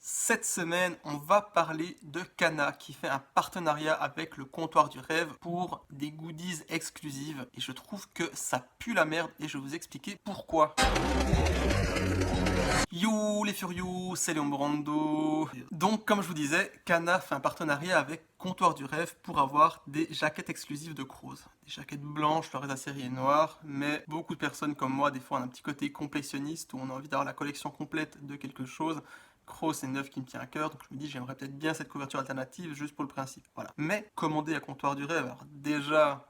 Cette semaine, on va parler de Kana qui fait un partenariat avec le Comptoir du Rêve pour des goodies exclusives. Et je trouve que ça pue la merde et je vais vous expliquer pourquoi. Yo les furieux, c'est Léon Brando. Donc comme je vous disais, Kana fait un partenariat avec Comptoir du Rêve pour avoir des jaquettes exclusives de Croze. Des jaquettes blanches, le reste de la série est noir, mais beaucoup de personnes comme moi, des fois on a un petit côté complétionniste où on a envie d'avoir la collection complète de quelque chose. Croze, c'est une œuvre qui me tient à cœur, donc je me dis j'aimerais peut-être bien cette couverture alternative juste pour le principe. Voilà. Mais commander à Comptoir du Rêve, alors déjà,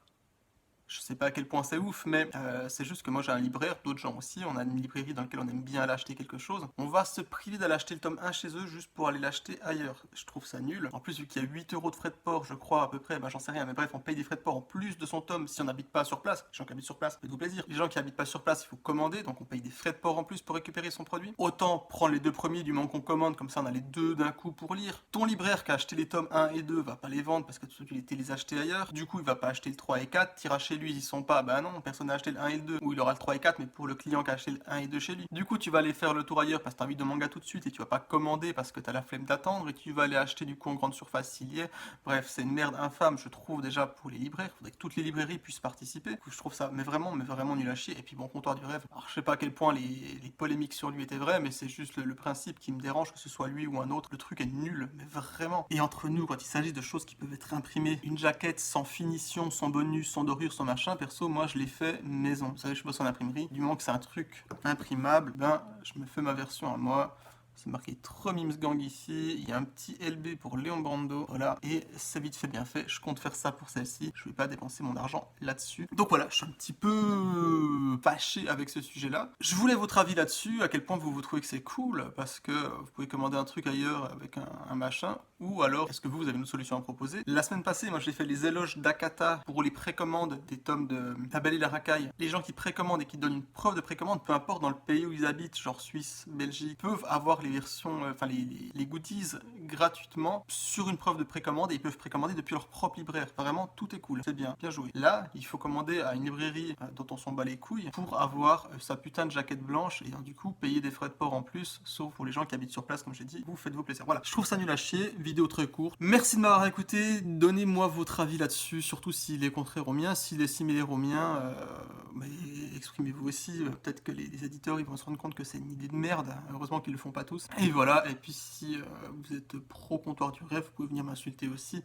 je sais pas à quel point c'est ouf, mais c'est juste que moi j'ai un libraire, d'autres gens aussi, on a une librairie dans laquelle on aime bien aller acheter quelque chose. On va se priver d'aller acheter le tome 1 chez eux juste pour aller l'acheter ailleurs. Je trouve ça nul. En plus, vu qu'il y a 8 euros de frais de port, je crois à peu près, bah j'en sais rien, mais bref, on paye des frais de port en plus de son tome si on n'habite pas sur place. Les gens qui habitent sur place, faites-vous plaisir. Les gens qui habitent pas sur place, il faut commander, donc on paye des frais de port en plus pour récupérer son produit. Autant prendre les deux premiers du moment qu'on commande, comme ça on a les deux d'un coup pour lire. Ton libraire qui a acheté les tomes 1 et 2 va pas les vendre parce que tu était les acheter ailleurs. Du coup, il va pas acheter le 3 et 4, t'iras chez lui, ils sont pas, bah non, personne n'a acheté le 1 et le 2, ou il aura le 3 et 4, mais pour le client qui a acheté le 1 et 2 chez lui. Du coup, tu vas aller faire le tour ailleurs parce que t'as envie de manga tout de suite et tu vas pas commander parce que t'as la flemme d'attendre et tu vas aller acheter du coup en grande surface s'il y est. Bref, c'est une merde infâme, je trouve déjà pour les libraires. Il faudrait que toutes les librairies puissent participer. Je trouve ça, mais vraiment nul à chier. Et puis bon, Comptoir du Rêve. Alors je sais pas à quel point les polémiques sur lui étaient vraies, mais c'est juste le principe qui me dérange, que ce soit lui ou un autre. Le truc est nul, mais vraiment. Et entre nous, quand il s'agit de choses qui peuvent être imprimées, une jaquette sans finition, sans bonus, sans dorure, sans machin, perso, moi je l'ai fait maison. Vous savez, je bosse en imprimerie. Du moment que c'est un truc imprimable, ben je me fais ma version à moi. C'est marqué Tromims Gang ici, il y a un petit LB pour Léon Brando, voilà, et c'est vite fait bien fait, je compte faire ça pour celle-ci, je vais pas dépenser mon argent là-dessus. Donc voilà, je suis un petit peu fâché avec ce sujet-là. Je voulais votre avis là-dessus, à quel point vous trouvez que c'est cool, parce que vous pouvez commander un truc ailleurs avec un machin, ou alors est-ce que vous avez une solution à proposer. La semaine passée, moi j'ai fait les éloges d'Akata pour les précommandes des tomes de La Belle et la Racaille. Les gens qui précommandent et qui donnent une preuve de précommande, peu importe dans le pays où ils habitent, genre Suisse, Belgique, peuvent avoir les versions, les goodies gratuitement sur une preuve de précommande et ils peuvent précommander depuis leur propre libraire. Vraiment, tout est cool, c'est bien, bien joué. Là, il faut commander à une librairie dont on s'en bat les couilles pour avoir sa putain de jaquette blanche et du coup payer des frais de port en plus, sauf pour les gens qui habitent sur place, comme j'ai dit. Vous faites-vous plaisir. Voilà, je trouve ça nul à chier, vidéo très courte. Merci de m'avoir écouté, donnez-moi votre avis là-dessus, surtout s'il est contraire au mien, s'il est similaire au mien, mais exprimez-vous aussi. Peut-être que les éditeurs ils vont se rendre compte que c'est une idée de merde, heureusement qu'ils le font pas tous. Et voilà, et puis si vous êtes pro Comptoir du Rêve, vous pouvez venir m'insulter aussi.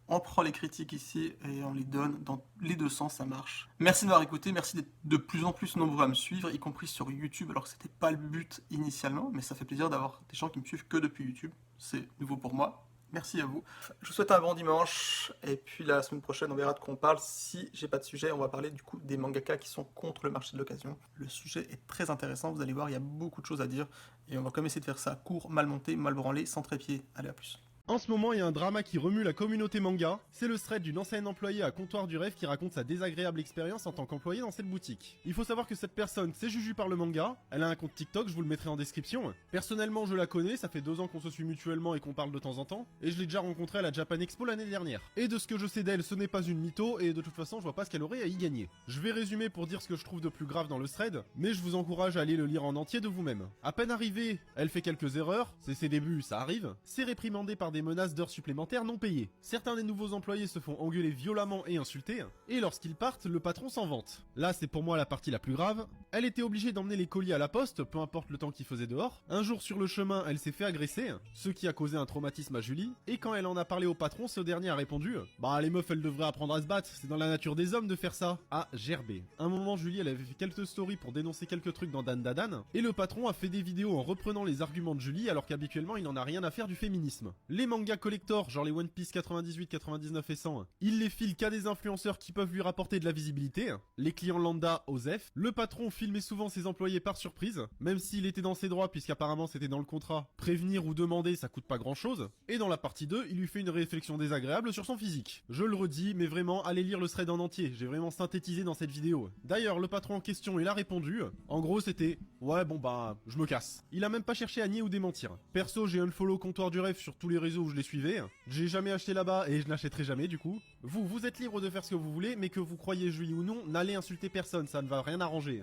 On prend les critiques ici et on les donne dans les deux sens, ça marche. Merci de m'avoir écouté, merci d'être de plus en plus nombreux à me suivre, y compris sur YouTube, alors que c'était pas le but initialement, mais ça fait plaisir d'avoir des gens qui me suivent que depuis YouTube. C'est nouveau pour moi. Merci à vous. Je vous souhaite un bon dimanche. Et puis la semaine prochaine, on verra de quoi on parle. Si j'ai pas de sujet, on va parler du coup des mangaka qui sont contre le marché de l'occasion. Le sujet est très intéressant. Vous allez voir, il y a beaucoup de choses à dire. Et on va quand même essayer de faire ça court, mal monté, mal branlé, sans trépied. Allez, à plus. En ce moment, il y a un drama qui remue la communauté manga. C'est le thread d'une ancienne employée à Comptoir du Rêve qui raconte sa désagréable expérience en tant qu'employée dans cette boutique. Il faut savoir que cette personne s'est jugée par le manga, elle a un compte TikTok, je vous le mettrai en description. Personnellement, je la connais, ça fait 2 ans qu'on se suit mutuellement et qu'on parle de temps en temps, et je l'ai déjà rencontrée à la Japan Expo l'année dernière. Et de ce que je sais d'elle, ce n'est pas une mytho, et de toute façon, je vois pas ce qu'elle aurait à y gagner. Je vais résumer pour dire ce que je trouve de plus grave dans le thread, mais je vous encourage à aller le lire en entier de vous-même. À peine arrivée, elle fait quelques erreurs, c'est ses débuts, ça arrive, c'est réprimandé par des menaces d'heures supplémentaires non payés. Certains des nouveaux employés se font engueuler violemment et insulter, et lorsqu'ils partent, le patron s'en vante. Là, c'est pour moi la partie la plus grave. Elle était obligée d'emmener les colis à la poste, peu importe le temps qu'il faisait dehors. Un jour sur le chemin, elle s'est fait agresser, ce qui a causé un traumatisme à Julie, et quand elle en a parlé au patron, ce dernier a répondu « Bah les meufs, elles devraient apprendre à se battre, c'est dans la nature des hommes de faire ça », à gerber. Un moment, Julie, elle avait fait quelques stories pour dénoncer quelques trucs dans Dan Dadan, et le patron a fait des vidéos en reprenant les arguments de Julie, alors qu'habituellement, il n'en a rien à faire du féminisme. Les mangas collector, genre les One Piece 98, 99 et 100, il les file qu'à des influenceurs qui peuvent lui rapporter de la visibilité. Les clients lambda, OSEF. Le patron filmait souvent ses employés par surprise, même s'il était dans ses droits puisqu'apparemment c'était dans le contrat. Prévenir ou demander, ça coûte pas grand chose. Et dans la partie 2, il lui fait une réflexion désagréable sur son physique. Je le redis, mais vraiment, allez lire le thread en entier, j'ai vraiment synthétisé dans cette vidéo. D'ailleurs, le patron en question, il a répondu. En gros, c'était « Ouais, bon bah, je me casse ». Il a même pas cherché à nier ou démentir. Perso, j'ai unfollow Comptoir du Rêve sur tous les réseaux où je les suivais. J'ai jamais acheté là-bas et je n'achèterai jamais du coup. Vous êtes libre de faire ce que vous voulez, mais que vous croyez Julie ou non, n'allez insulter personne, ça ne va rien arranger.